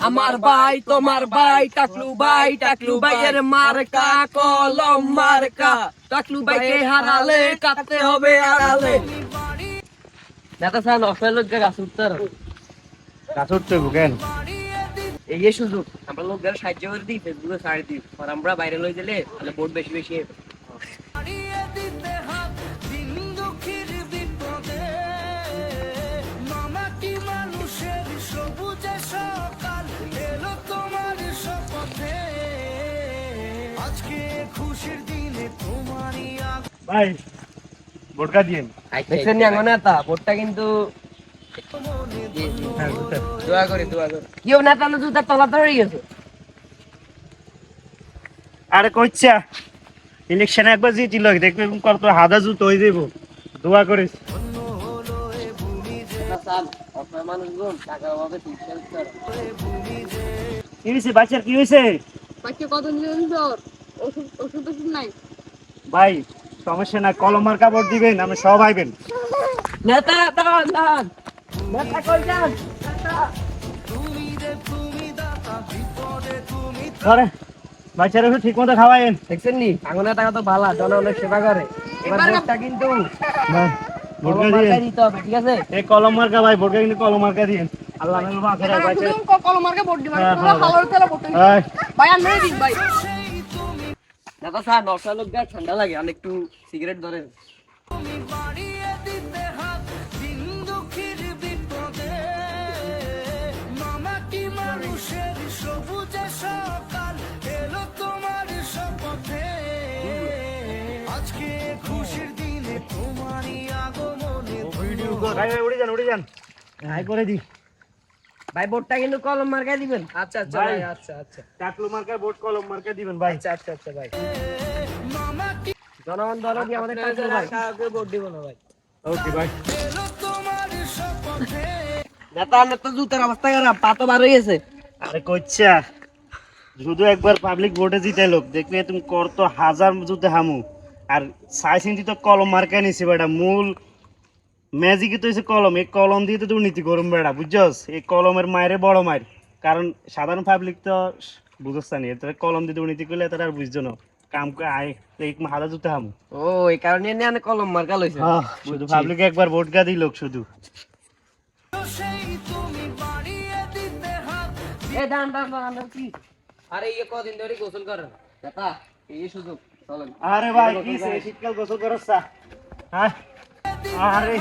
আমার ভাই তোমার ভাই টাকলু ভাইয়ের মার্কা কলম মার্কা, টাকলু ভাইকে হারালে কাটতে হবে আড়ালে। নেতা সাহেব অফেলের গাছ উঠতে গাছ উঠতে বুকেন এই যে সুযোগ আমরা লোকদের সাহায্য করে দিই, ফেসবুকে ছাড়ি দিই, আর আমরা বাইরে লই গেলে তাহলে ভোট বেশি বেশি হবে। ভাই ভোটকা দিয়েন। দেখছেন নি আঙ্গো নেতা ভোটটা কিন্তু দোয়া করি কেউ নেতা না জুতার তলা ধরে গেছে। আরে কইছা ইলেকশনে একবার জিতিল দেখবে কত হাদা জুতো হয়ে যাবো, দোয়া করিস। মানুষজন টাকার অভাবে কি হয়েছে বাচ্চার, কি হয়েছে কত নিলেন জ্বর? ওষুধ নাই? ভাই সমস্যা না, কলম মার্কা ভোট দিবেন, আমি সব আইবেন। নেতা দাঁড়ান নেতা কই যান? ধরে বাচ্চারা ঠিক মতো খাওয়াইন। দেখছেন নি আঙ্গো নেতা কত ভালো, জনগণের সেবা করে। এবার ভোটটা কিন্তু ভোটকা কলম মার্কায় দিয়েন, দিতে হবে, ঠিক আছে? এই কলম মার্কা ভাই, ভোটকা কিন্তু কলম মার্কা দিয়েন। আল্লাহ নামে মাফ করে বাচ্চা। কলমার্কে ভোট দিবেন, হ্যাঁ, পুরো হ্যাঁ। হালার তেলে ভোট দিবেন। এই, ভাই আনরে দিন ভাই। নেতা স্যার নশা লোক যা ঠান্ডা লাগে, আর একটু সিগারেট ধরেন। ভাই ভাই উড়ে যান হাই করে দি। ভাই ভোটটা কিন্তু কলম মার্কায় দিবেন। আচ্ছা ভাই, আচ্ছা টাকলু মার্কা ভোট কলম মার্কা দিবেন ভাই। আচ্ছা ভাই, জনগণ দলও কি আমাদের টাকা ভাই ভোট দিব না ভাই। ওকে ভাই। নেতা আপনার তো জুতার অবস্থা খারাপ, পা তো বার হয়ে গেছে। আরে কইছা শুধু একবার পাবলিক ভোটে জিতে লোক দেখবে তুমি কত হাজার জুতে হামু, আর সাইসিনটি তো কলম মার্কা নিছে বেটা। মূল ম্যাজিকই তো হচ্ছে কলম, এই কলম দিয়ে তো দুর্নীতি করুম বেড়া, বুঝছস? এই কলমের মায়ের বড় মায়ের, কারণ সাধারণ পাবলিক তো বুঝছ না, এর কলম দিয়ে দুর্নীতি করলে তারা আর বুঝছো না কাম করে আয় এই হাজার জুতে হামু। ও এই কারণে নিয়ে কলম মার্কা লইছে। শুধু পাবলিক একবার ভোট গা দিই লোক শুধু। এ দান কি আরে এই কদিন ধরে গোসল করেন নেতা, এই সুযোগ চলেন। আরে ভাই কি শীতকাল গোসল করছ? হ্যাঁ আরে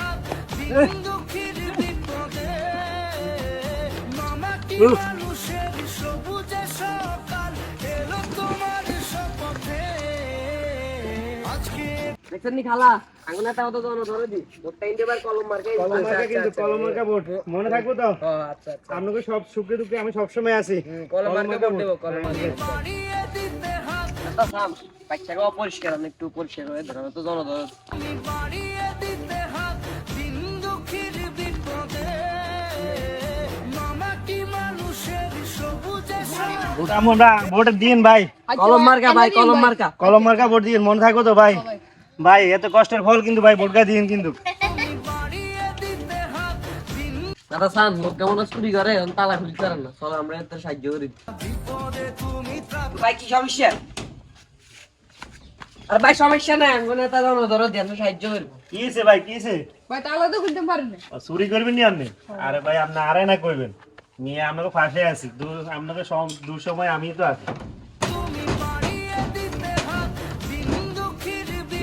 দেখছেন নি খালা আঙ্গুনা তাও তো জন ধরে দি ভোটটা ইন্ডিয়ার কলম মার্কাই কলম মার্কা, কিন্তু কলম মার্কা ভোট মনে থাকবো তো। আচ্ছা আপনাকে সব সুখে দুঃখে আমি সবসময় আছি। কলম মার্কা ভোট দেব, কলম মার্কা। আচ্ছা সাম বাচ্চাকে অপরিষ্কার, আমি একটু পরিষ্কার হয়ে ধরো তো জন ধর। আমরা ভোট দিন ভাই, কলম মার্কা ভাই, কলম মার্কা। কলম মার্কা ভোট দিন, মনে থাকবো তো ভাই। ভাই এত কষ্টের ফল কিন্তু ভাই, ভোটটা দিন কিন্তু। দাদা সান লোক কেমন চুরি করে তালা খুলি করেন না, চলো আমরা এত সাহায্য করি। ভাই কি সমস্যা? আর ভাই সমস্যা নাই, আঙ্গুনে তা জন ধরো দিয়ে সাহায্য করবো। কি হয়েছে ভাই, কি হয়েছে? ভাই তালা তো খুলতে পারেন না। চুরি করবেন নি আপনি? আরে ভাই আপনি আরে না করবেন, নিয়ে আপনাকে ফাঁসে আছি, আপনাকে দূর সময় আমি তো আছি।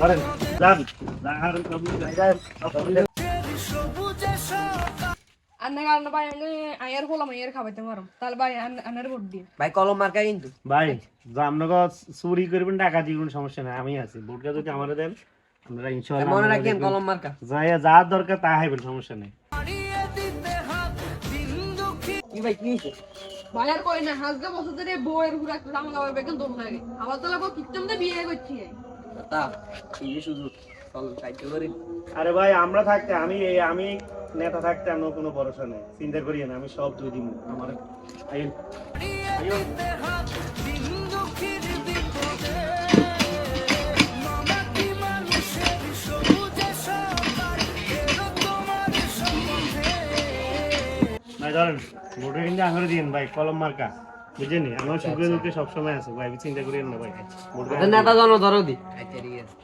ধরেন যান আন্না কারণ ভাই আয়ার বললাম আয়ার খাবাইতে পারো, তাহলে ভাই আন্নার ভোট দিন। ভাই কলম মার্কা কিন্তু ভাই আপনাকে চুরি করবেন টাকা দিবেন সমস্যা নাই, আমি আছি। ভোটটা যদি আমার দেন আপনারা ইনশাআল্লাহ মনে রাখেন কলম মার্কা যাই যা দরকার তা হাইবেন, সমস্যা নেই। কি ভাই কি হয়েছে? ভাই আর কই না, হাজগা বছর ধরে বউয়ের ঘুরে একটা জামলা হবে বেতন দম লাগে। আবার তো লাগো কিচ্ছু মধ্যে বিয়ে করছি। তা এই সুযোগ চল সাহায্য করি। আরে ভাই আমরা থাকতে আমি নেতা থাকতে আমার কোনো ভরসা নেই, চিন্তা করি না, আমি সব দুই দিন আমার আইন ভাই ধরেন। ভোটে কিন্তু আঙুরে দিন ভাই কলম মার্কা বুঝেনি আমার সুখে দুঃখে সবসময় আছে ভাই চিন্তা করিয়েন না ভাই ভোটে নেতা জন ধরো দি আচ্ছা ঠিক আছে